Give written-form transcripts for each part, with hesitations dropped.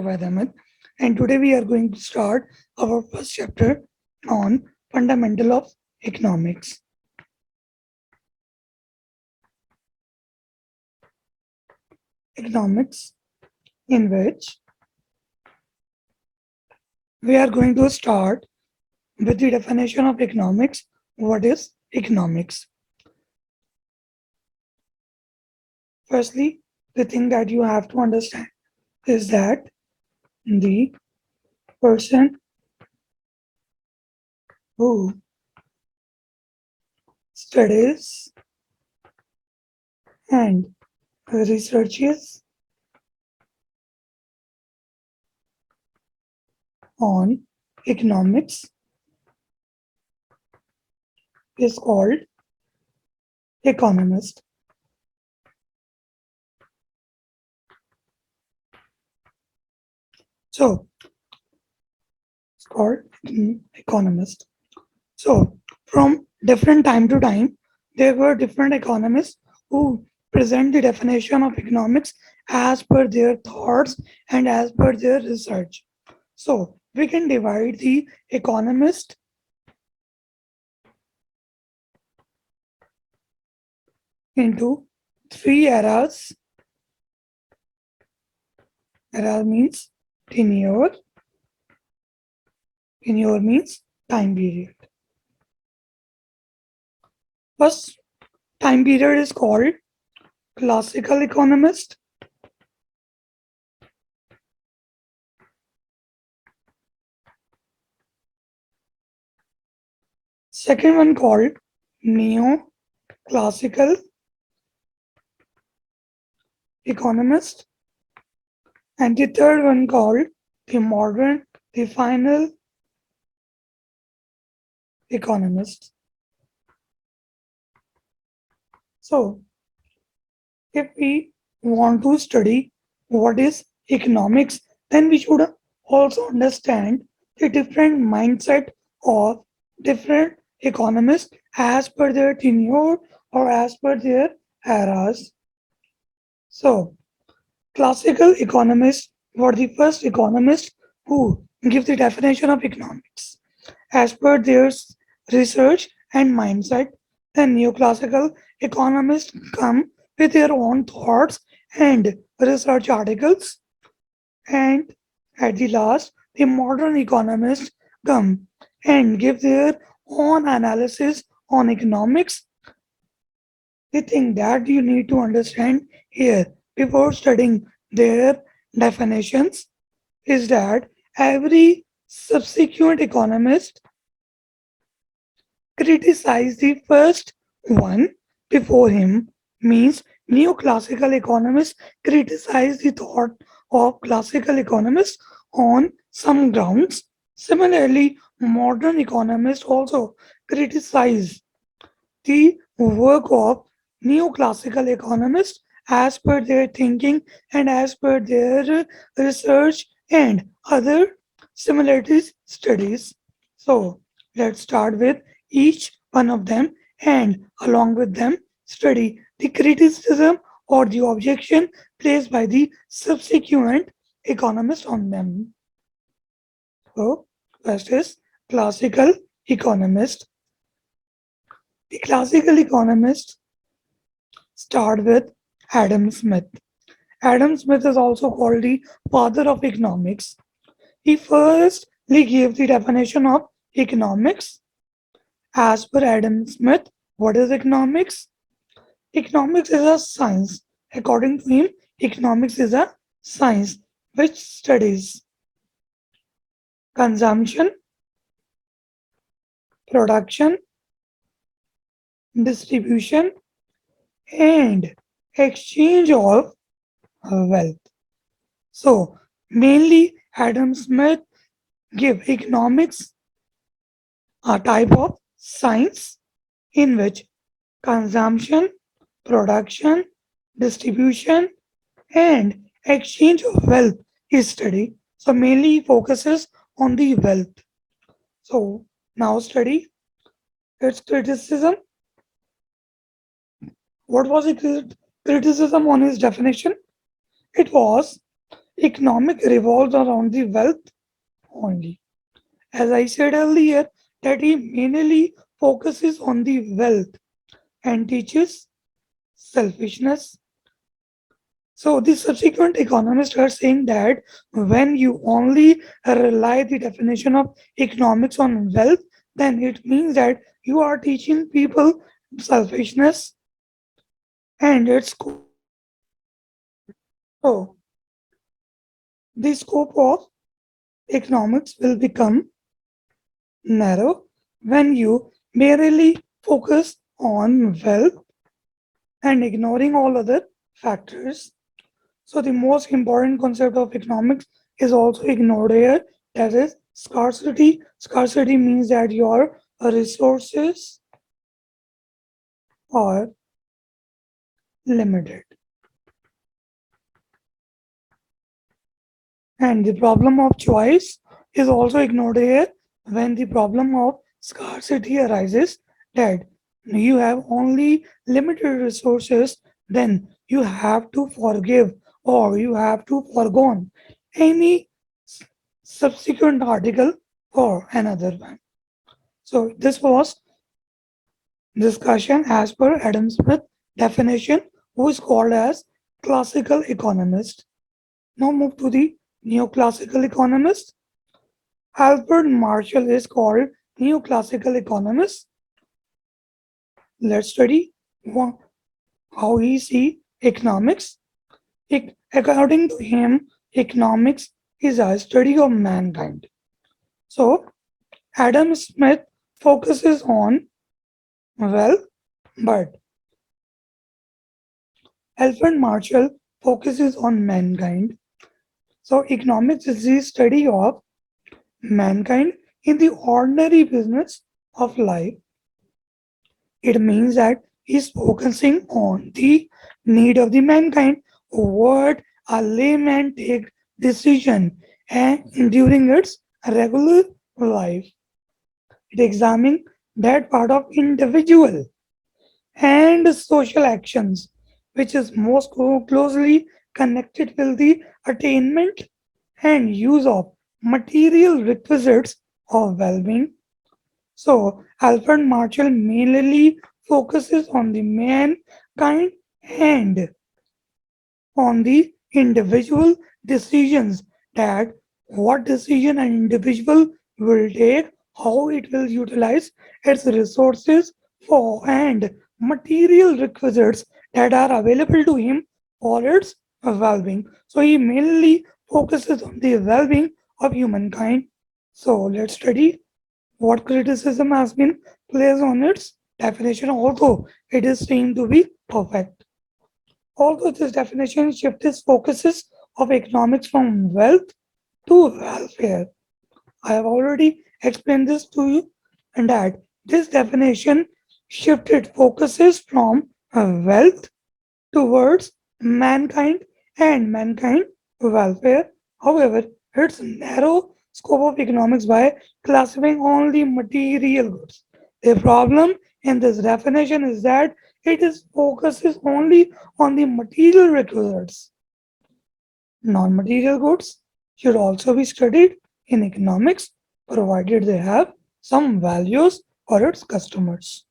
Jawad Ahmad, and today we are going to start our first chapter on fundamental of economics. Economics, in which we are going to start with the definition of economics. What is economics? Firstly, the thing that you have to understand is that the person who studies and researches on economics is called economist. So it's called economist. So from different time to time, there were different economists who present the definition of economics as per their thoughts and as per their research. So we can divide the economist into three eras. Era means tenure. Tenure means time period. First time period is called classical economist. Second one called neo-classical economist. And the third one called the final economist. So, if we want to study what is economics, then we should also understand the different mindset of different economists as per their tenure or as per their eras. So, classical economists were the first economists who give the definition of economics. As per their research and mindset, the neoclassical economists come with their own thoughts and research articles, and at the last, the modern economists come and give their own analysis on economics. The thing that you need to understand here before studying their definitions is that every subsequent economist criticized the first one before him, means neoclassical economists criticize the thought of classical economists on some grounds. Similarly, modern economists also criticize the work of neoclassical economists as per their thinking and as per their research and other similarities studies. So let's start with each one of them and along with them study the criticism or the objection placed by the subsequent economists on them. So first is classical economist. The classical economists start with Adam Smith. Adam Smith is also called the father of economics. He firstly gave the definition of economics. As per Adam Smith, what is economics? Economics is a science. According to him, economics is a science which studies consumption, production, distribution, and exchange of wealth. So, mainly Adam Smith gave economics a type of science in which consumption, production, distribution, and exchange of wealth is studied. So, mainly he focuses on the wealth. So, now study its criticism. What was the criticism on his definition? It was Economic revolves around the wealth only. As I said earlier, that he mainly focuses on the wealth and teaches selfishness. So the subsequent economists are saying that when you only rely the definition of economics on wealth, then it means that you are teaching people selfishness and its so the scope of economics will become narrow when you merely focus on wealth and ignoring all other factors. So the most important concept of economics is also ignored here. That is scarcity. Scarcity means that your resources are limited. And the problem of choice is also ignored here when the problem of scarcity arises that you have only limited resources, then you have to forgive or you have to forgone any subsequent article for another one. So this was discussion as per Adam Smith definition, who is called as classical economist. Now move to the neoclassical economist. Alfred Marshall is called neoclassical economist. Let's study how he see economics. According to him, economics is a study of mankind. So Adam Smith focuses on wealth, but Alfred Marshall focuses on mankind. So economics is the study of mankind in the ordinary business of life. It means that he's focusing on the need of the mankind, what a layman take decision and during its regular life. It examines that part of individual and social actions which is most closely connected with the attainment and use of material requisites of well-being. So Alfred Marshall mainly focuses on the mankind and on the individual decisions, that what decision an individual will take, how it will utilize its resources for and material requisites that are available to him for its well-being. So he mainly focuses on the well-being of humankind. So let's study what criticism has been placed on its definition, although it is seen to be perfect. Although this definition shifts focuses of economics from wealth to welfare. I have already explained this to you, and that this definition shifted focuses from wealth towards mankind and mankind welfare. However, its narrow scope of economics by classifying only material goods. The problem in this definition is that it is focuses only on the material requisites. Non-material goods should also be studied in economics, provided they have some values for its customers.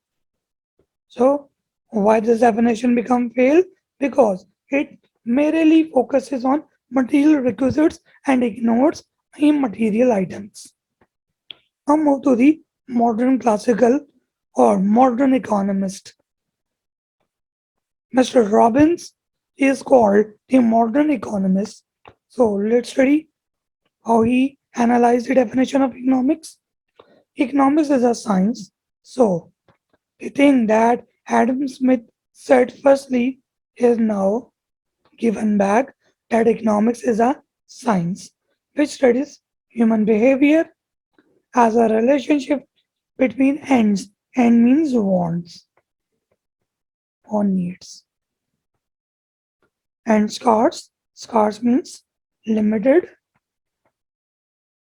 So, why this definition become fail? Because it merely focuses on material requisites and ignores immaterial items. Now move to the modern classical or modern economist. Mr. Robbins is called the modern economist. So let's study how he analyzed the definition of economics. Economics is a science. So the thing that Adam Smith said firstly is now given back, that economics is a science which studies human behavior as a relationship between ends and means wants or needs. And scarce means limited,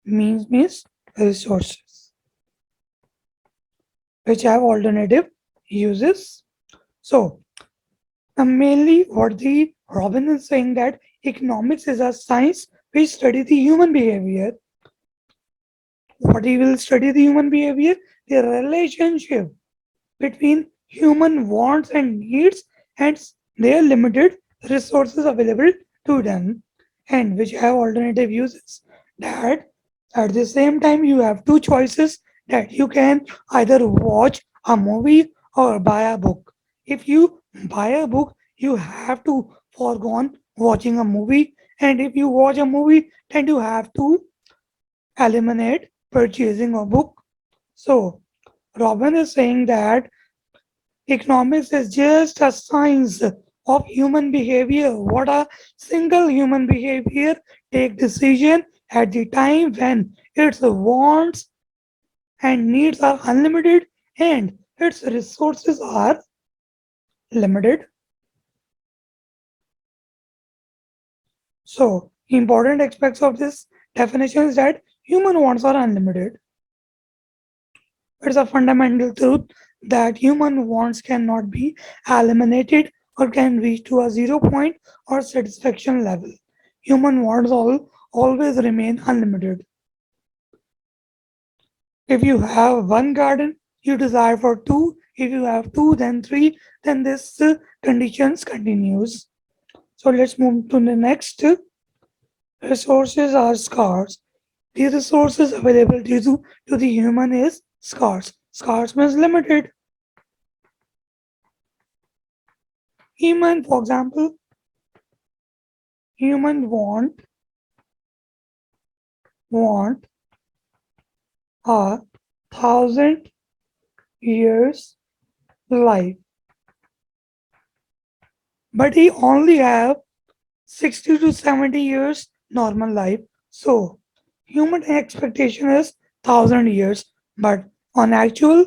means resources which have alternative uses. So mainly what the Robin is saying, that economics is a science which study the human behavior. What he will study the human behavior? The relationship between human wants and needs and their limited resources available to them, and which have alternative uses. That at the same time you have two choices, that you can either watch a movie or buy a book. If you buy a book, you have to forgone watching a movie, and if you watch a movie, then you have to eliminate purchasing a book. So Robin is saying that economics is just a science of human behavior. What a single human behavior take decision at the time when its wants and needs are unlimited and its resources are limited. So important aspects of this definition is that human wants are unlimited. It's a fundamental truth that human wants cannot be eliminated or can reach to a zero point or satisfaction level. Human wants always remain unlimited. If you have one garden, you desire for two. If you have two, then three. Then this conditions continues. So let's move to the next. Resources are scarce. The resources available to the human is scarce. Scarce means limited. Human, for example, human want a 1,000 years life, but he only have 60 to 70 years normal life. So human expectation is 1,000 years, but on actual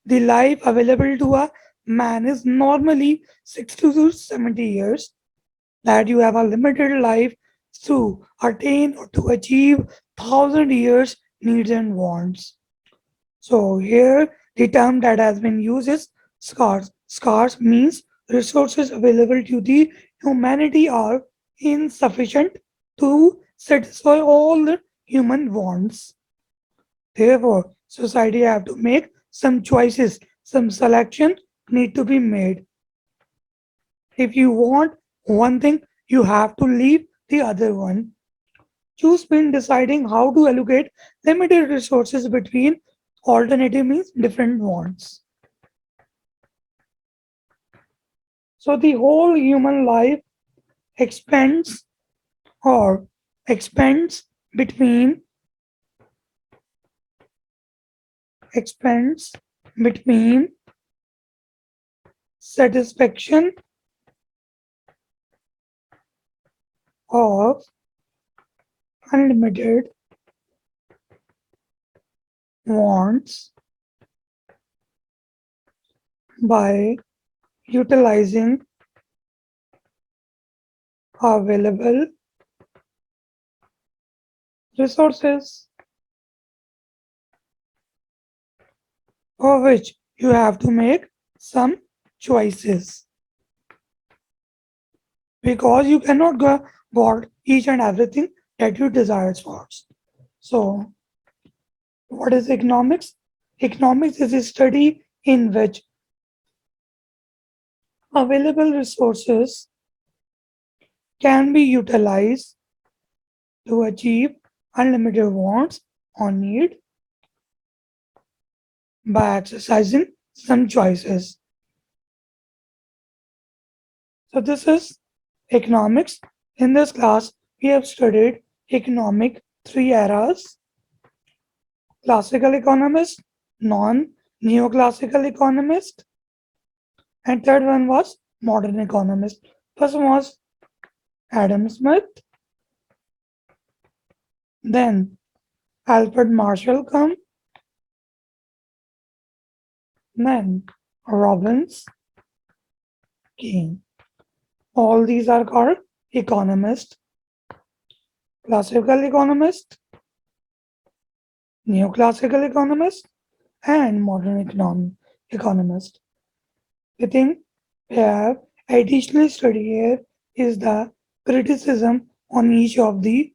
the life available to a man is normally 60 to 70 years. That you have a limited life to attain or to achieve 1,000 years needs and wants. So here the term that has been used is scarce. Scarce means resources available to the humanity are insufficient to satisfy all the human wants. Therefore, society have to make some choices, some selection need to be made. If you want one thing, you have to leave the other one. Choose means deciding how to allocate limited resources between alternative means different wants. So the whole human life expands or expands between expands between satisfaction of unlimited wants by utilizing available resources, for which you have to make some choices, because you cannot go got each and everything that you desire for. So what is economics? Economics is a study in which available resources can be utilized to achieve unlimited wants or need by exercising some choices. So this is economics. In this class, we have studied economic three eras: classical economist, non-neoclassical economist, and third one was modern economist. First one was Adam Smith, then Alfred Marshall come, then Robbins came. All these are called economist: classical economist, neoclassical economist, and modern economist. The thing we have additionally studied here is the criticism on each of the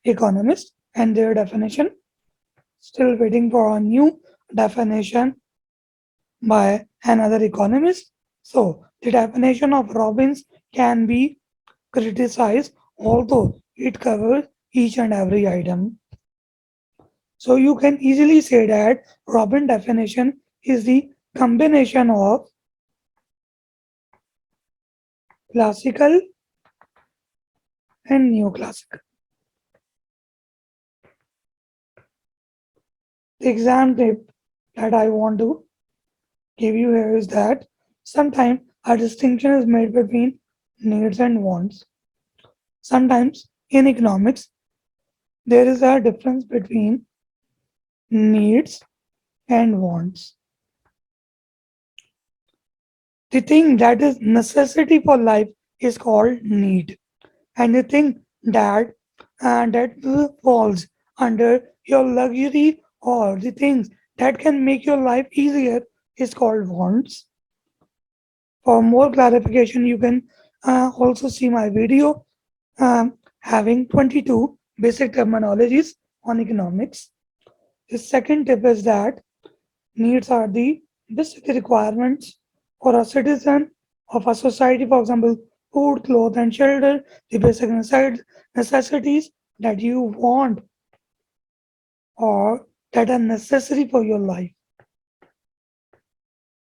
economists and their definition. Still waiting for a new definition by another economist. So, the definition of Robbins can be criticized, although it covers each and every item. So, you can easily say that Robbins definition is the combination of classical and neoclassical. The exam tip that I want to give you here is that sometimes a distinction is made between needs and wants. Sometimes in economics, there is a difference between needs and wants. The thing that is necessity for life is called need, and the thing that falls under your luxury or the things that can make your life easier is called wants. For more clarification, you can also see my video having 22 basic terminologies on economics. The second tip is that needs are the basic requirements for a citizen of a society, for example, food, clothes, and shelter, the basic necessities that you want or that are necessary for your life.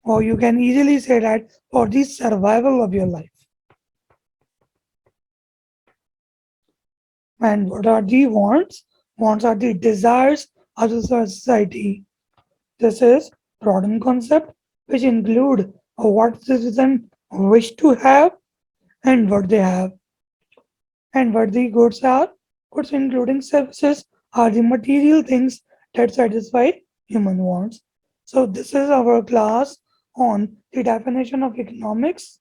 Or you can easily say that for the survival of your life. And what are the wants? Wants are the desires of the society. This is broadened concept which include what citizen wish to have and what they have. And what the goods are? Goods including services are the material things that satisfy human wants. So this is our class on the definition of economics.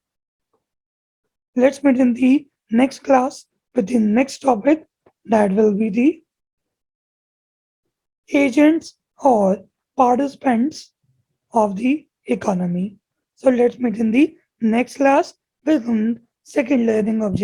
Let's meet in the next class with the next topic that will be the agents or participants of the economy. So let's meet in the next class with second learning objective.